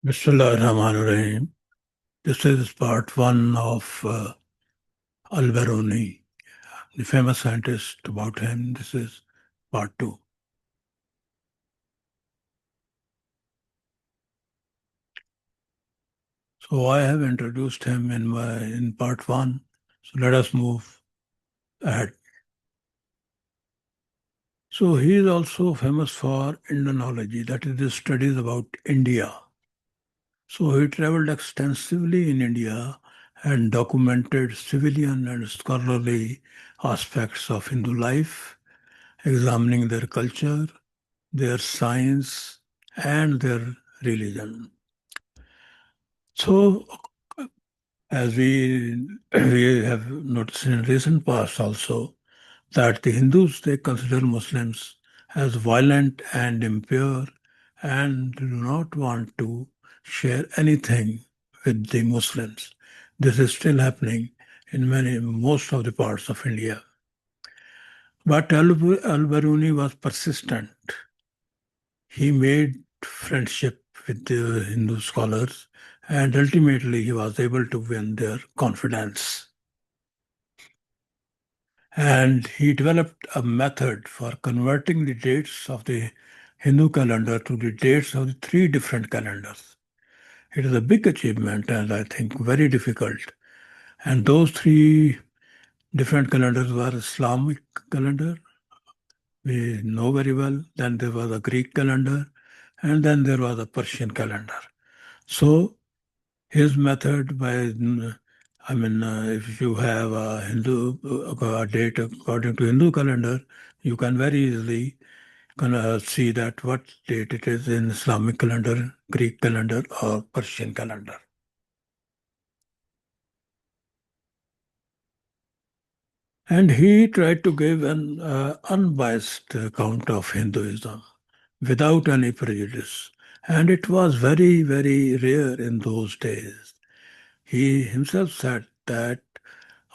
Bismillahirrahmanirrahim. This is part one of Al-Biruni, the famous scientist about him. This is part two. So I have introduced him in part one. So let us move ahead. So he is also famous for Indology, that is the studies about India. So he traveled extensively in India and documented civilian and scholarly aspects of Hindu life, examining their culture, their science, and their religion. So, as we have noticed in recent past also, that the Hindus, they consider Muslims as violent and impure and do not want to share anything with the Muslims. This is still happening in most of the parts of India. But Al-Biruni was persistent. He made friendship with the Hindu scholars, and ultimately he was able to win their confidence. And he developed a method for converting the dates of the Hindu calendar to the dates of the three different calendars. It is a big achievement and I think very difficult. And those three different calendars were Islamic calendar, we know very well. Then there was a Greek calendar, and then there was a Persian calendar. So his method if you have a a date according to Hindu calendar, you can very easily see that what date it is in Islamic calendar, Greek calendar, or Persian calendar. And he tried to give an unbiased account of Hinduism without any prejudice. And it was very, very rare in those days. He himself said that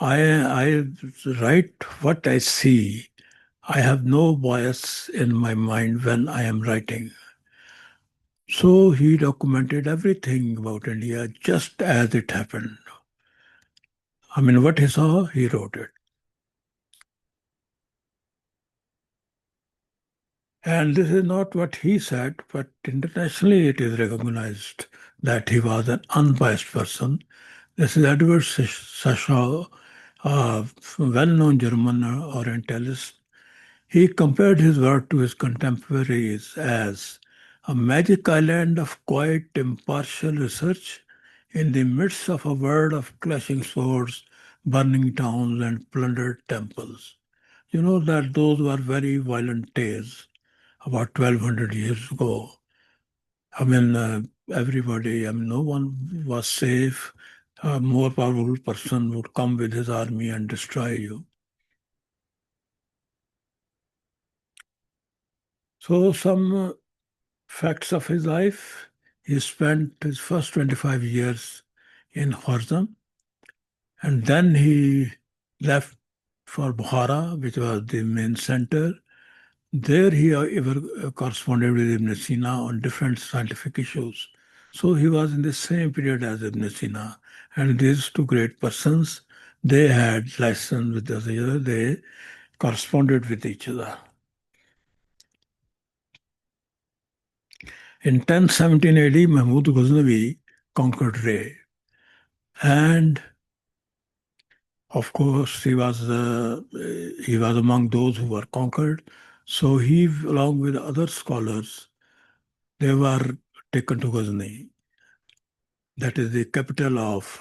I write what I see. I have no bias in my mind when I am writing. So he documented everything about India just as it happened. What he saw, he wrote it. And this is not what he said, but internationally it is recognized that he was an unbiased person. This is Edward Sashaw, a well-known German Orientalist. He compared his work to his contemporaries as a magic island of quiet, impartial research in the midst of a world of clashing swords, burning towns, and plundered temples. You know that those were very violent days about 1200 years ago. Everybody, no one was safe. A more powerful person would come with his army and destroy you. So, some facts of his life. He spent his first 25 years in Khwarazm, and then he left for Bukhara, which was the main center. There he ever corresponded with Ibn Sina on different scientific issues. So he was in the same period as Ibn Sina. And these two great persons, they had lessons with each other. They corresponded with each other. In 1017 AD, Mahmud Ghaznavi conquered Ray. And of course, he was among those who were conquered. So he, along with other scholars, they were taken to Ghazni. That is the capital of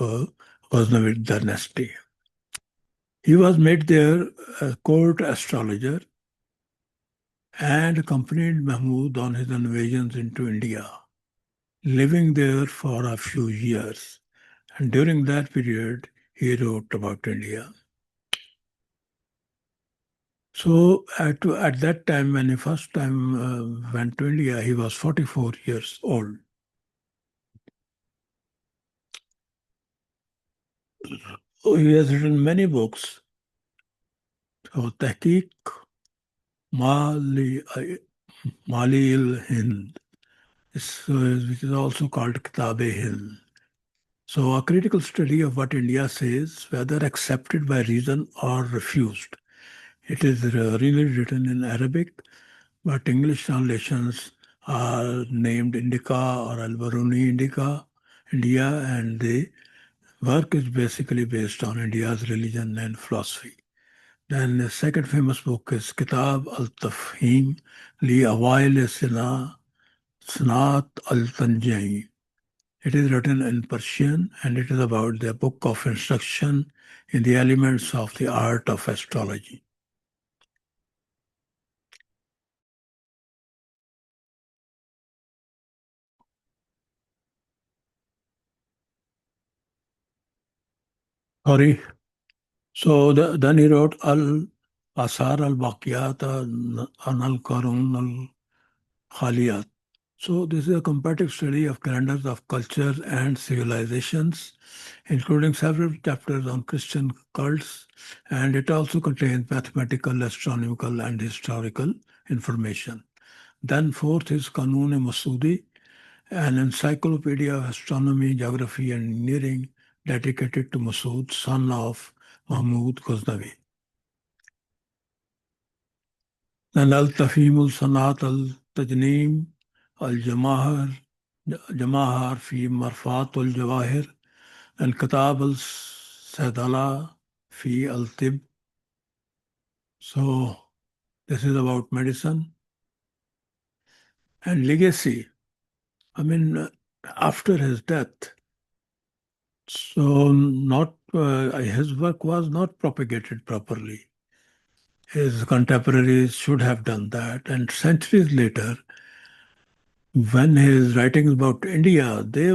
Ghaznavid dynasty. He was made there a court astrologer and accompanied Mahmud on his invasions into India, living there for a few years. And during that period, he wrote about India. So at that time, when he first time went to India, he was 44 years old. So he has written many books. So Tahqiq Mali Mali Hind. which is also called Kitab-e-Hind. So, a critical study of what India says, whether accepted by reason or refused. It is really written in Arabic, but English translations are named Indica or Al-Biruni Indica, India, and the work is basically based on India's religion and philosophy. Then the second famous book is Kitab al-Tafhim li Awail Sanat al-Tanjai. It is written in Persian and it is about the book of instruction in the elements of the art of astrology. Sorry. So then he wrote Al Asar al Baqiyat an al Qarun al Khaliyat. So this is a comparative study of calendars of cultures and civilizations, including several chapters on Christian cults, and it also contains mathematical, astronomical, and historical information. Then fourth is Qanun-e-Masudi, an encyclopedia of astronomy, geography, and engineering dedicated to Masud, son of Mahmud Ghaznavi. Then Al-Tafhim al-Sanat al-Tajneem al-Jamahar Jamahar fi Marfat al-Jawahir and Kitab al-Saydala fi al-Tib. So this is about medicine and legacy. I mean, after his death, so not his work was not propagated properly. His contemporaries should have done that, and centuries later, when his writings about India, they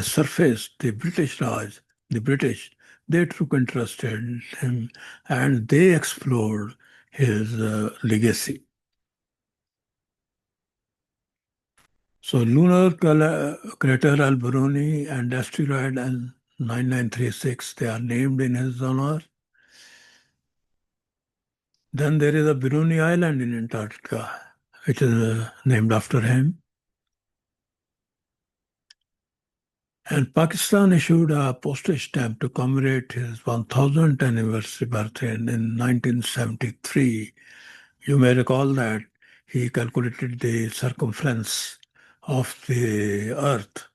surfaced. The British Raj, the British, they took interest in him, and they explored his legacy. So crater Al-Biruni and asteroid and 9936, they are named in his honor. Then there is a Biruni Island in Antarctica, which is named after him. And Pakistan issued a postage stamp to commemorate his 1000th anniversary birthday in 1973. You may recall that he calculated the circumference of the earth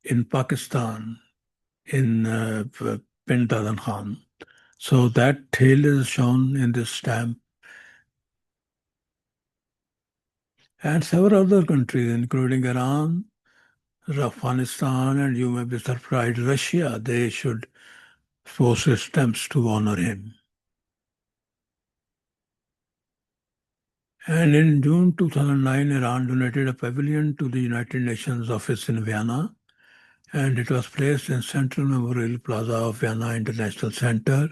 in Pakistan in Pintadan Khan. So that tale is shown in this stamp. And several other countries, including Iran, Afghanistan, and you may be surprised, Russia, they should post stamps to honor him. And in June 2009, Iran donated a pavilion to the United Nations office in Vienna, and it was placed in Central Memorial Plaza of Vienna International Center.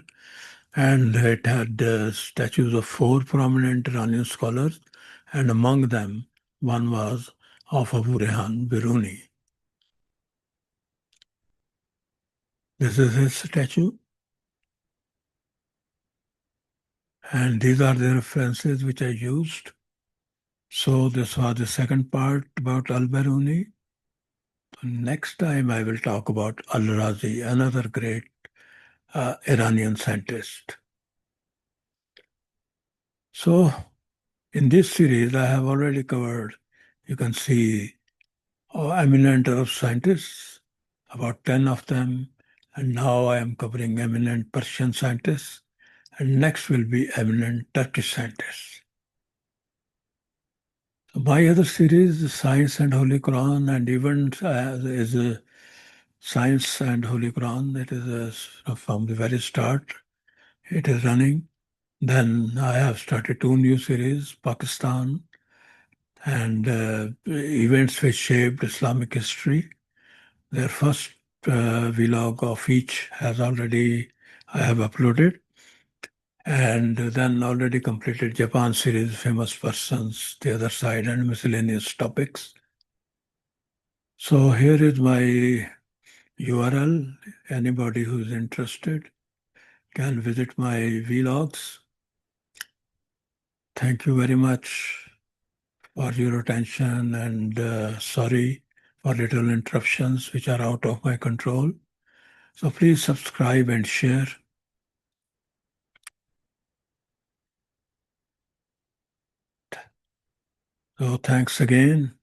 And it had statues of four prominent Iranian scholars, and among them, one was of Abu Rayhan Biruni. This is his statue. And these are the references which I used. So this was the second part about Al-Biruni. Next time I will talk about Al-Razi, another great Iranian scientist. So in this series, I have already covered, you can see, eminent Arab scientists, about 10 of them. And now I am covering eminent Persian scientists. And next will be eminent Turkish scientists. So my other series, Science and Holy Quran, and even is a Science and Holy Quran. It is from the very start. It is running. Then I have started two new series, Pakistan and events which shaped Islamic history. Their first vlog of each I have uploaded. And then already completed Japan series, famous persons, the other side, and miscellaneous topics. So here is my URL. Anybody who's interested can visit my vlogs. Thank you very much. for your attention, and sorry for little interruptions which are out of my control. So please subscribe and share. So thanks again.